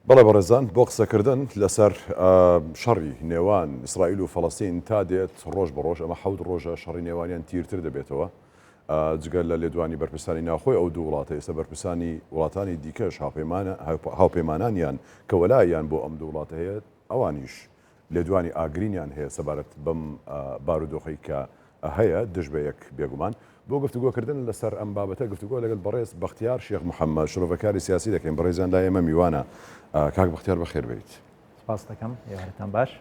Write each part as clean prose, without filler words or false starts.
بەڵێ بەڕێزان بۆ قسەکردن لەسەر شەڕی نێوان ئیسرائیل و فەڵەستین تا دێت ڕۆژ بە ڕۆژ ئەمە 7 ڕۆژە شەڕی نێوانیان تیرتر دەبێتەوە جگەل لە لێدوانی بەرپرسانی ناوخۆی ئەو دوو وڵاتە ئێستا بەرپرسانی وڵاتانی دیکەش هاوپەیمانانیان کە وەلایان بۆ ئەم دوو وڵاتە هەیە ئەوانیش لێدوانی ئاگرینیان هەیە سەبارەت بەم بارودۆخەی کە هەیە دژ بە یەک بێگومان بۆ گفتوگۆکردن لەسەر ئەم بابەتە گفتوگۆ لەگەڵ بەڕێز بەختیار شێخ محەممەد شرۆڤەکاری سیاسی دەکەین بەڕێزان لای ئێمە میوانە کاک بەختیار بەخێر بێت سپاس دەکەم یارەتان باش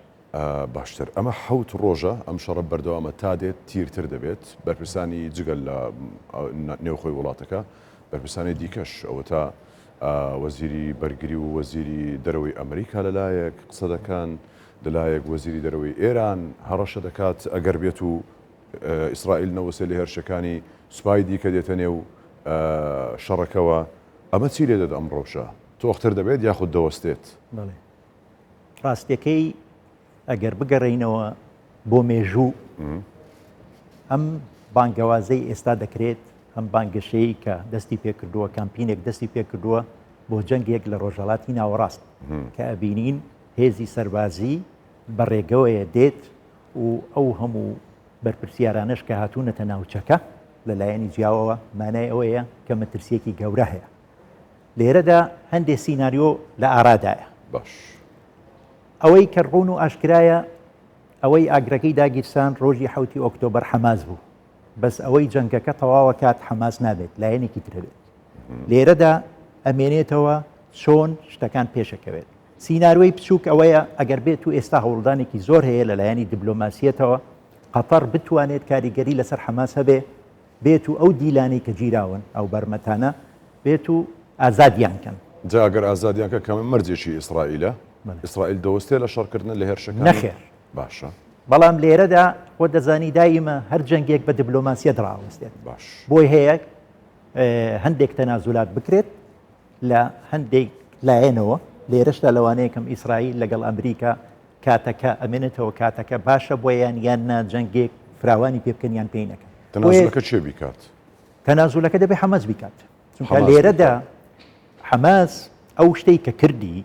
باشتر ئەمە 7 ڕۆژە ئەم شەڕە بەردەوامە تا دێت تیرتر دەبێت بەرپرسانی جگەل لە نێوخۆی وڵاتەکە بەرپرسانی دیکەش ئەوە تا وەزیری بەرگری و وەزیری دەرەوەی ئەمریکا لەلایەک قسە دەکەن لەلایەک وەزیری دەرەوەی ئێران هەڕەشە دەکات ئەگەر بێت و ئیسرائیل نەوەسێ لە هێرشەکانی سوپای دیکە دێتە نێو شەڕەکەوە ئەمە چی لێ دەدا ئەم ڕۆژە تۆختر دەبێت یاخود دەوەستێت بڵێ ڕاستیەکەی ئەگەر بگەڕێینەوە بۆ مێژوو ئەم بانگەوازەی ئێستا دەکرێت ئەم بانگەشەیە کە دەستی پێکردووە کامپینێک دەستی پێکردووە بۆ جەنگێک لە ڕۆژهەڵاتی ناوەڕاست کە ئەبینین هێزی سەربازی بەڕێگەوەیە دێت و ئەو هەموو بەرپرسیارانش کە هاتوونەتە ناوچەکە لەلایەنی جیاوەوە مانای ئەوەیە کە مەترسیەکی گەورە هەیە لێرەدا هەندێک سیناریۆ لە ئارادایە باش ئەوەی کە ڕوون و ئاشکرایە ئەوەی ئاگرەکەی داگیرسان ڕۆژی 7 ئۆکتۆبەر حەماس بوو بەس ئەوەی جەنگەکە تەواوە کات حەماس نابێت لایەنێکی ترەبێت لێرەدا ئەمێنێتەوە چۆن شتەکان پێشەکەوێت سیناروی بچووک ئەوەیە ئەگەر بێت و ئێستا هەوڵدانێکی زۆر هەیە لەلایەنی دیبلۆماسیەتەوە قەتەر بتوانێت کاریگەری لەسەر حەماس هەبێ بێت و ئەو دیلانەی کە گیراون ئەو بەرمەتانە بێت و ئازادیان کەن جا ئەگەر ئازادیان کە کەمە مەرجێکی ئیسرائیلە ئیسرائیل دەوەستێت لە شەڕکردن لە هێرشەکان نەخێر باشە بەڵام لێرەدا خۆ دەزانی دایمە هەر جەنگێک بە دیبلۆماسیە دراوەستێت باش بۆی هەیە هەندێک تەنازولات بکرێت لە هەندێک لایەنەوە لێرەشدا لەوانەیە کەم ئیسرائیل لەگەڵ ئەمریکا کاتەکە ئەمێنێتەوە کاتەکە باشە بۆیان یان نا جەنگێک فراوانی پێ بکەن یان پێی نەکەن تەنازولەکە چێ بیکات تەنازولەکە دەبێت حەماس بیکات چونکە لێرەدا حەماس ئەو شتەی کە کردی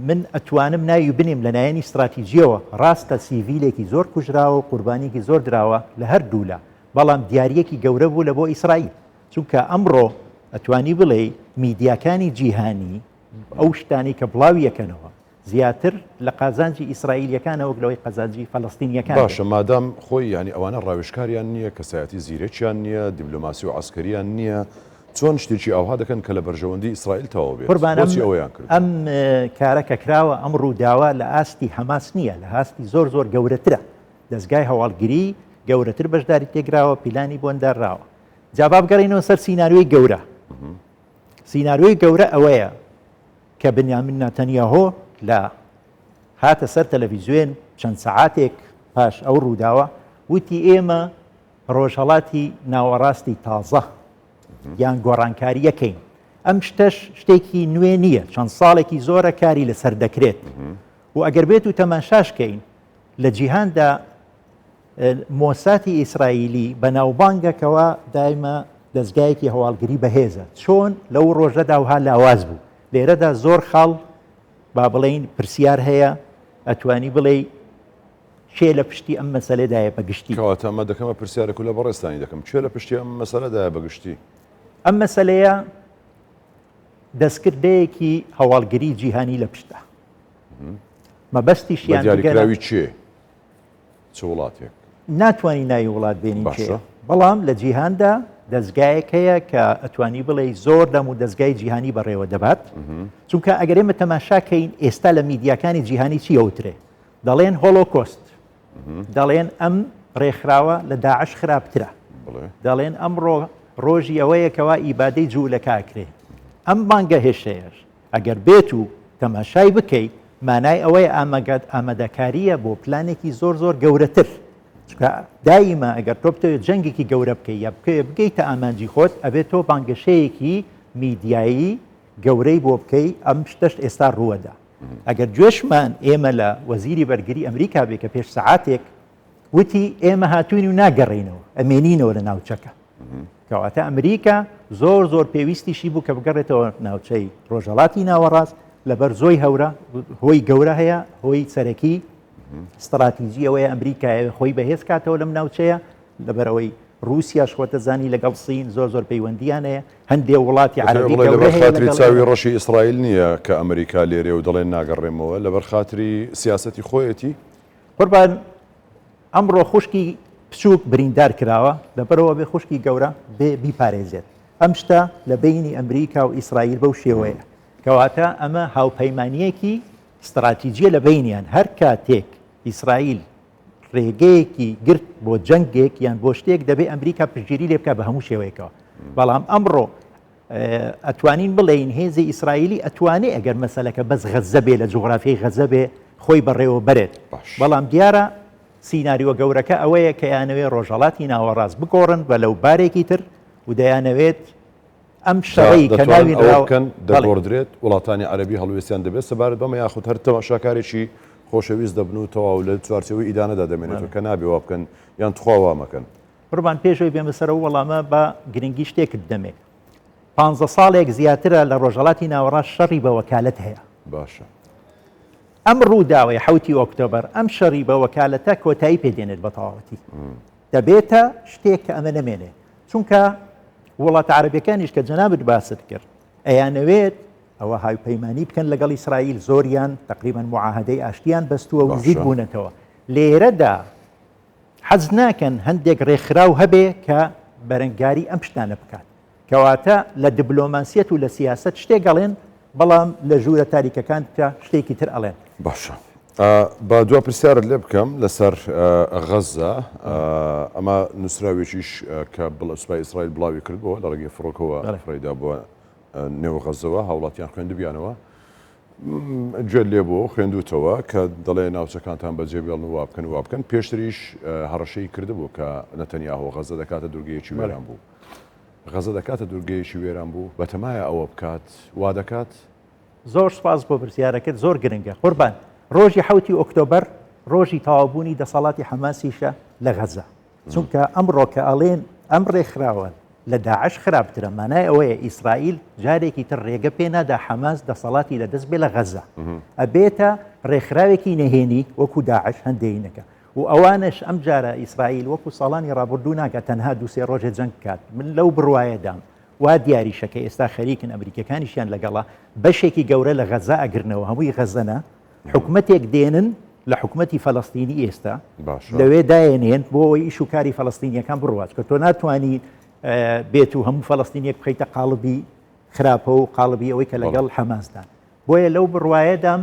من ئەتوانم ناوی بنێم لە نایەنی استراتیژیەوە ڕاستە سیڤیلێکی زۆر کوژراوە و قوربانیێکی زۆر دراوە لە هەر دوولا بەڵام دیارەکی گەورە بوو لە بۆ ئیسرائیل چونکە ئەمڕۆ ئەتوانی بڵێ میدیاکانی جیهانی ئەو شتانی کە بڵاوی یەکەنەوە زیاتر لە قازانجی ئیسرائیلیەکانەوە لەوەی قەزانجی فەڵەستینیەکان باشە مادام خۆی ینی ئەوانە ڕاوێژکاریان نییە کەسایەتی زیرەکیان نییە دیبلۆماسی و عسکەریان نییە چۆن شتێکی ئەوها دەکەن کە لە بەرژەوەندی ئیسرائیل تەواو بێت بۆچی ئەویان کرد ئەم کارەکە کراوە ئەم ڕووداوە لە ئاستی حەماس نییە لە هاستی زۆر زۆر گەورەترە دەستگای هەواڵگیری گەورەتر بەشداری تێگراوە پیلانی بۆندارراوە جابا بگەڕێنەوە سەر سیناریۆی گەورە سیناریۆی گەورە ئەوەیە کە بنیامین نەتەنیاهۆ لە هاتە سەر تەلەڤیزیۆن چەند سەعاتێک پاش ئەو ڕووداوە وتی ئێمە ڕۆژهەڵاتی ناوەڕاستی تازە یان گۆڕانکاری یەکەین ئەم شتەش شتێکی نوێ نییە چەند ساڵێکی زۆرە کاری لەسەر دەکرێت و ئەگەر بێت و تەماشاشکەین لە جیهاندا مۆساتی ئیسرائیلی بە ناوبانگەکەوە دایمە دەستگایەکی هەواڵگری بەهێزە چۆن لەو ڕۆژەدا وها لاواز بوو لێرەدا زۆر خاڵ با بڵێین پرسیار هەیە ئەتوانی بڵێ چێ لە پشتی ئەم مەسەلەدایە بەگشتی کەواتەمە دەکەمە پرسیارێک لە بەڕێستانی دەکەم چێ لە پشتی ئەم مەسەلەدایە بەگشتی ئەم مەسەلەیە دەستکردەیەکی هەواڵگری جیهانی لە پشتە مەبەستیشیان دیاریکراوی چێ چ وڵاتێک ناتوانانی ناوی وڵات بێنین چێ بەڵام لە جیهاندا دەستگایەک هەیە کە ئەتوانی بڵێ زۆر دەم و دەستگای جیهانی بەڕێوە دەبات چونکە ئەگەر ئێمە تەماشاکەین ئێستا لە میدیاکانی جیهانی چی ئەوترێ دەڵێن هۆلۆکۆست دەڵێن ئەم ڕێکخراوە لە داعش خراپترە دەڵێن ئەمڕۆ ڕۆژی ئەوەیەکەوە ئیبادەی جوولەکاکرێ ئەم بانگە هێشەیەش ئەگەر بێت و تەماشای بکەیت مانای ئەوەی ئامادەکاریە بۆ پلانێکی زۆر زۆر گەورەتر دایمە ئەگەر تۆ بتەوێت جەنگێکی گەورە بکەی یا بگەیتە ئامانجی خۆت ئەبێت تۆ بانگەشەیەکی میدیایی گەورەی بۆ بکەی ئەم شتەش ئێستا ڕووەدا ئەگەر گوێشمان ئێمە لە وەزیری بەرگری ئەمریکا بێ کە پێش سەعاتێک وتی ئێمە هاتوین و ناگەڕێنەوە ئەمێنینەوە لە ناوچەکە کەواتە ئەمریکا زۆر زۆر پێویستیشی بوو کە بگەڕێتەوە ناوچەی ڕۆژهەڵاتی ناوەڕاست لەبەر زۆی هەورە هۆی گەورە هەیە هۆی سەرەکی استراتیژی ئەوەیە ئەمریکا خۆی بەهێز کاتەوە لەم ناوچەیە لەبەرەوەی رووسیا شخۆتە زانی لەگەڵ سین زۆر پەیوەندیان هەیە هەندێک وڵاتی عەربی لەبەر خاتری چاوی ڕەشی ئیسرائیل نییە کە ئەمریکا لێرێ و دەڵێن ناگەڕێمەوە لەبەر خاتری سیاسەتی خۆیەتی قوربان ئەمڕۆ خوشکی پچووک بریندار کراوە لەبەرەوە بێ خوشکی گەورە بێ بیپارێزێت ئەم شتە لە بینی ئەمریکا و ئیسرائیل بەو شێوەیە کەواتە ئەمە هاوپەیمانیەکی استراتیژیە لە بینیان هەر کاتێک ئیسرائیل ڕێگەیەکی گرت بۆ جەنگێک یان بۆ شتێک دەبێت ئەمریکا پشگیری لێ بکە بە هەموو شێوەیەکەوە بەڵام ئەمڕۆ ئەتوانین بڵێین هێزی ئیسرائیلی ئەتوانێت ئەگەر مەسەلەکە بەس غەزە بێ لە جوغرافیای غەزە بێ خۆی بەڕێوە بەرێت بەڵام دیارە سیناریۆ گەورەکە ئەوەیە کە یانەوێت ڕۆژهەڵاتی ناوەڕاست بگۆڕن بە لەو بارێکی تر و دەیانەوێت ئەم شەڕەی کە ناوی ڕاوکەن دەگۆڕدرێت وڵاتانی عەربی هەڵوێستیان دەبێت سەبارەت بەمە یاخود هەر تەماشاکارێکی خۆشەویست دەبن و تەواو لە چوارچەوەی ئیدانەدا دەمێنێتەوە کە نابێ وا بکەن یان توخوا وا مەکەن قوربان پێشەوەی بێمە سەرەوە وەڵامە بە گرنگی شتێکت دەمێ 15 ساڵێک زیاترە لە ڕۆژهەڵاتی ناوەڕاست شەڕی بە وەکالەت هەیە باشە ئەم ڕووداوەی 7 ئۆکتۆبەر ئەم شەڕی بە وەکالەتە کۆتایی پێدێنێت بە تەواوەتی دەبێتە شتێک کە ئەمە نەمێنێ چونکە وڵاتە عەرەبیەکانیش کە جەنابت باست کرد ئەیانەوێت ئەوە هاوپەیمانی بکەن لەگەڵ ئیسرائیل زۆریان تقریبا معاهدەی ئاشتیان بەستووە و نزیک بوونەتەوە لێرەدا حەز ناکەن هەندێک ڕێکخراو هەبێ کە بەرەنگاری ئەم شتانە بکات کەواتە لە دیبلۆماسیەت و لە سیاست شتێک گەڵێن بەڵام لە ژوورە تاریکەکان کە شتێکی تر ئەڵێن باشە با دو پرسیارت لێ بکەم لەسەر غەزە ئەمە نووسراوێکیش کە سوپای ئیسرائیل بڵاوی کردبەوە لە ڕێگەی فڕۆکەوە فڕێدا بووە نێو غەزەوە هاوڵاتیان خوێندبیانەوە گوێت لێ بۆ خوێندوتەوە کە دەڵێ ناوچەکانتان بەجێبێڵن و وا بکەن پێشتریش هەڕەشەی کردبوو کە نەتەنیاهۆ غەزە دەکاتە دوورگەیەکی وێران بوو غەزە دەکاتە دوورگەیەکی وێران بوو بەتەمایە ئەوە بکات وا دەکات زۆر سپاس بۆ پرسیارەکەت زۆر گرنگە قوربان ڕۆژی 7 ئۆکتۆبەر ڕۆژی تەواوبوونی دەسەڵاتی حەماسیشە لە غەزە چونکە ئەمڕۆ کە ئەڵێن ئەم ڕێکخراوە لە داعش خراپترە مانای ئەوەیە ئیسرائیل جارێکی تر ڕێگە پێنادا حەماس دەسەڵاتی لە دەست بێ لە غەزە ئەبێتە ڕێکخراوێکی نەهێنی وەکو داعش هەندێینەکە و ئەوانش ئەم جارە ئیسرائیل وەکو ساڵانی ڕابردوو ناکە تەنها دووسێ ڕۆژێ جەنگ کات من لەو بڕوایەدام وا دیاریشەکە ئێستا خەریکن ئەمریکەکانیشیان لەگەڵا بەشێکی گەورە لە غەزە ئەگرنەوە هەمووی غەزەنە حکومەتێک دێنن لە حکومەتی فەڵەستینی ئێستا لەوێ داێنێن بۆ ئەوەی ئیش و کاری فەڵەستینیەکان بڕوات کە تۆ ناتوانانی بێت و هەموو فەڵەستینیەک بخەیتە قاڵبی خراپە و قاڵبی ئەوەی کە لەگەڵ حەماسدان بۆیە لەو بڕوایەدام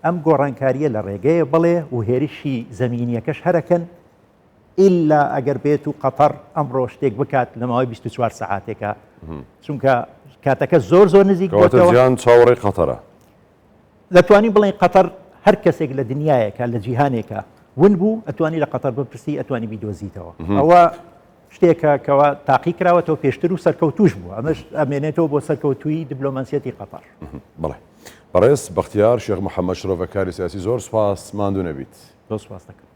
ئەم گۆڕانکاریە لە ڕێگەیە بڵێ و هێرشی زەمینیەکەش هەرەکەن ئیلا ئەگەر بێت و قەتەر ئەمڕۆ شتێک بکات لە ماوەی 24 سەعاتێکە چونکە کاتەکە زۆر نزیک بۆتەوە چاوەڕێی قەتەرە دەتوانین بڵێن قەتەر هەر کەسێک لە دنیایەکە لە جیهانێکە ون بوو ئەتوانی لە قەتەر بپرسی ئەتوانی بیدۆزیتەوە ئەوە شتێکە کەەوە تاقی کراوەتەوە پێشتر و سەرکەوتوش بوو ئەمەش ئەمێنێتەوە بۆ سەرکەوتوی دیبلۆماسیەتی قەتەر بڵێ بەڕێز بەختیار شێخ محەممەد شرۆڤەکاری سیاسی زۆر سپاس ماندوو نەبیت زۆر سپاس دەکەم